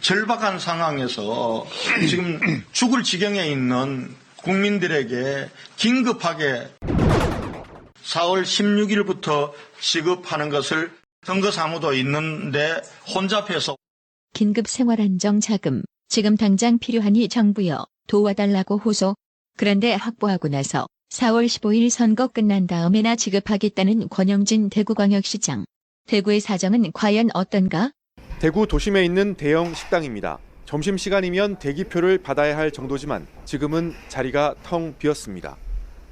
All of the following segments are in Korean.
절박한 상황에서 지금 죽을 지경에 있는 국민들에게 긴급하게 4월 16일부터 지급하는 것을 선거사무도 있는데 혼잡해서 긴급 생활안정자금 지금 당장 필요하니 정부여 도와달라고 호소. 그런데 확보하고 나서 4월 15일 선거 끝난 다음에나 지급하겠다는 권영진 대구광역시장. 대구의 사정은 과연 어떤가? 대구 도심에 있는 대형 식당입니다. 점심시간이면 대기표를 받아야 할 정도지만 지금은 자리가 텅 비었습니다.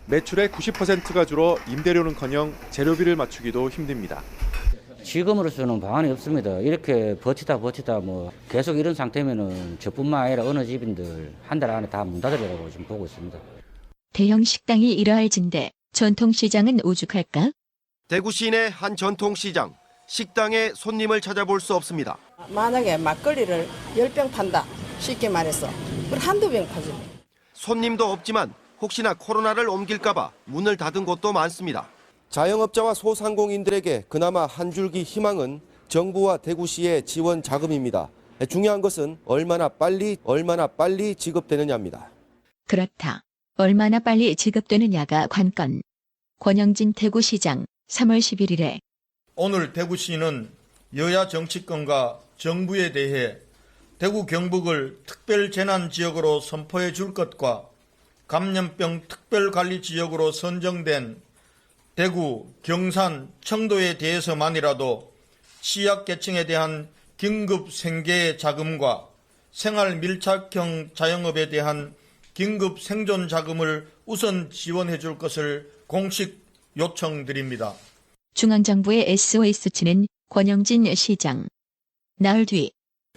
매출의 90%가 줄어 임대료는커녕 재료비를 맞추기도 힘듭니다. 지금으로서는 방안이 없습니다. 이렇게 버티다 계속 이런 상태면은 저뿐만 아니라 어느 집인들 한 달 안에 다 문 닫으려고 지금 보고 있습니다. 대형 식당이 이러할 진데 전통시장은 오죽할까? 대구 시내 한 전통시장. 식당에 손님을 찾아볼 수 없습니다. 만약에 막걸리를 10병 판다. 쉽게 말해서. 그럼 한두 병 파지. 손님도 없지만 혹시나 코로나를 옮길까 봐 문을 닫은 곳도 많습니다. 자영업자와 소상공인들에게 그나마 한 줄기 희망은 정부와 대구시의 지원 자금입니다. 중요한 것은 얼마나 빨리 지급되느냐입니다. 그렇다. 얼마나 빨리 지급되느냐가 관건. 권영진 대구시장 3월 11일에 오늘 대구시는 여야 정치권과 정부에 대해 대구 경북을 특별재난지역으로 선포해 줄 것과 감염병 특별관리지역으로 선정된 대구, 경산, 청도에 대해서만이라도 취약계층에 대한 긴급 생계 자금과 생활 밀착형 자영업에 대한 긴급 생존 자금을 우선 지원해 줄 것을 공식 요청드립니다. 중앙정부의 SOS치는 권영진 시장. 나흘 뒤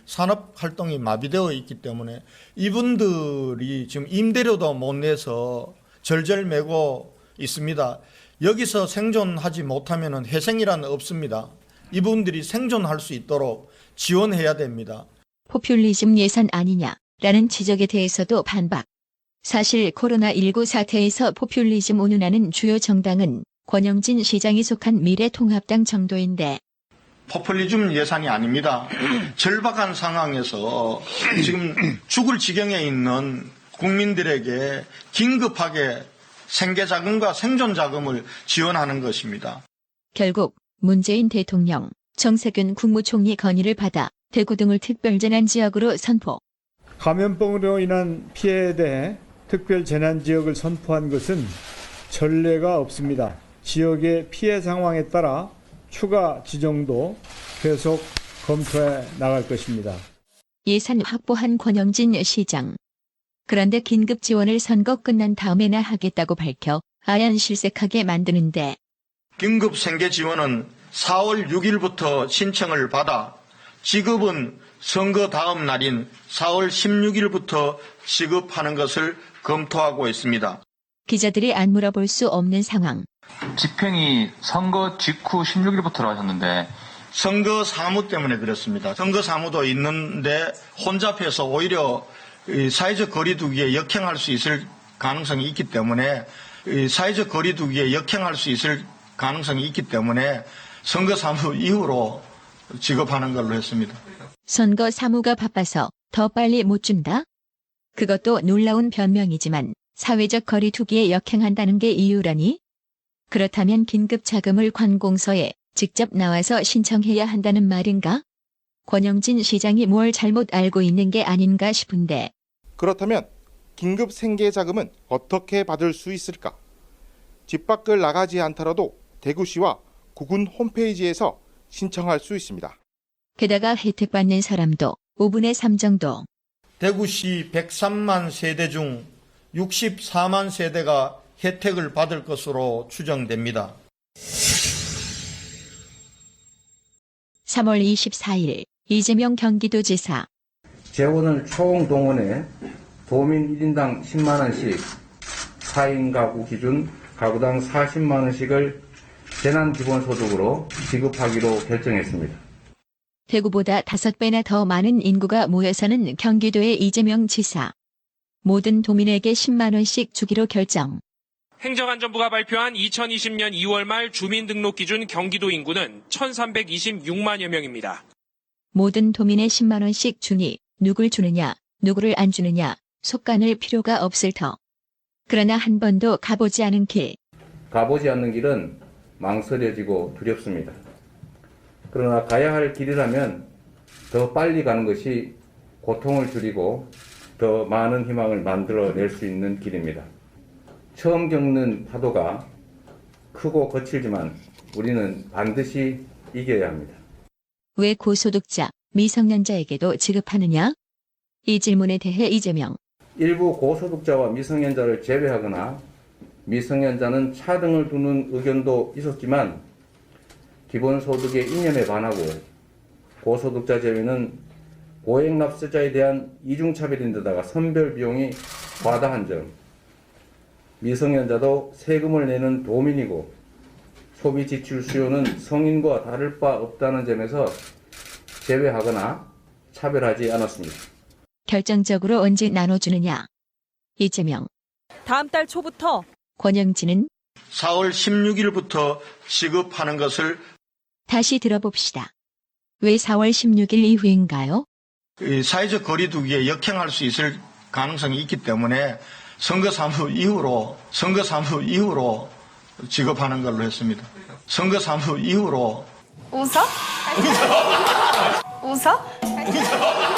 산업활동이 마비되어 있기 때문에 이분들이 지금 임대료도 못 내서 절절매고 있습니다. 여기서 생존하지 못하면 회생이란 없습니다. 이분들이 생존할 수 있도록 지원해야 됩니다. 포퓰리즘 예산 아니냐라는 지적에 대해서도 반박. 사실 코로나19 사태에서 포퓰리즘 운운하는 주요 정당은 권영진 시장이 속한 미래통합당 정도인데 포퓰리즘 예산이 아닙니다. 절박한 상황에서 지금 죽을 지경에 있는 국민들에게 긴급하게 생계자금과 생존자금을 지원하는 것입니다. 결국 문재인 대통령, 정세균 국무총리 건의를 받아 대구 등을 특별재난지역으로 선포. 감염병으로 인한 피해에 대해 특별재난지역을 선포한 것은 전례가 없습니다. 지역의 피해 상황에 따라 추가 지정도 계속 검토해 나갈 것입니다. 예산 확보한 권영진 시장. 그런데 긴급 지원을 선거 끝난 다음에나 하겠다고 밝혀 아연실색하게 만드는데 긴급 생계 지원은 4월 6일부터 신청을 받아 지급은 선거 다음 날인 4월 16일부터 지급하는 것을 검토하고 있습니다. 기자들이 안 물어볼 수 없는 상황. 집행이 선거 직후 16일부터라고 하셨는데 선거 사무 때문에 그렇습니다. 선거 사무도 있는데 혼잡해서 오히려 사회적 거리두기에 역행할 수 있을 가능성이 있기 때문에 선거 사무 이후로 지급하는 걸로 했습니다. 선거 사무가 바빠서 더 빨리 못 준다? 그것도 놀라운 변명이지만 사회적 거리두기에 역행한다는 게 이유라니? 그렇다면 긴급 자금을 관공서에 직접 나와서 신청해야 한다는 말인가? 권영진 시장이 뭘 잘못 알고 있는 게 아닌가 싶은데. 그렇다면 긴급 생계자금은 어떻게 받을 수 있을까? 집 밖을 나가지 않더라도 대구시와 구군 홈페이지에서 신청할 수 있습니다. 게다가 혜택받는 사람도 5분의 3 정도. 대구시 103만 세대 중 64만 세대가 혜택을 받을 것으로 추정됩니다. 3월 24일 이재명 경기도지사. 재원을 총동원해 도민 1인당 10만 원씩 4인 가구 기준 가구당 40만 원씩을 재난기본소득으로 지급하기로 결정했습니다. 대구보다 5배나 더 많은 인구가 모여 사는 경기도의 이재명 지사. 모든 도민에게 10만 원씩 주기로 결정. 행정안전부가 발표한 2020년 2월 말 주민등록 기준 경기도 인구는 1,326만여 명입니다. 모든 도민에 10만 원씩 주니 누굴 주느냐, 누구를 안 주느냐 속간을 필요가 없을 터. 그러나 한 번도 가보지 않은 길. 가보지 않는 길은 망설여지고 두렵습니다. 그러나 가야 할 길이라면 더 빨리 가는 것이 고통을 줄이고 더 많은 희망을 만들어낼 수 있는 길입니다. 처음 겪는 파도가 크고 거칠지만 우리는 반드시 이겨야 합니다. 왜 고소득자, 미성년자에게도 지급하느냐? 이 질문에 대해 이재명. 일부 고소득자와 미성년자를 제외하거나 미성년자는 차등을 두는 의견도 있었지만 기본소득의 이념에 반하고 고소득자 제외는 고액납세자에 대한 이중차별인데다가 선별 비용이 과다한 점, 미성년자도 세금을 내는 도민이고 소비 지출 수요는 성인과 다를 바 없다는 점에서 제외하거나 차별하지 않았습니다. 결정적으로 언제 나눠주느냐? 이재명. 다음 달 초부터. 권영진은 4월 16일부터 지급하는 것을 다시 들어봅시다. 왜 4월 16일 이후인가요? 이 사회적 거리두기에 역행할 수 있을 가능성이 있기 때문에 선거 사무 이후로 지급하는 걸로 했습니다. 선거 사무 이후로. 웃어? 웃어?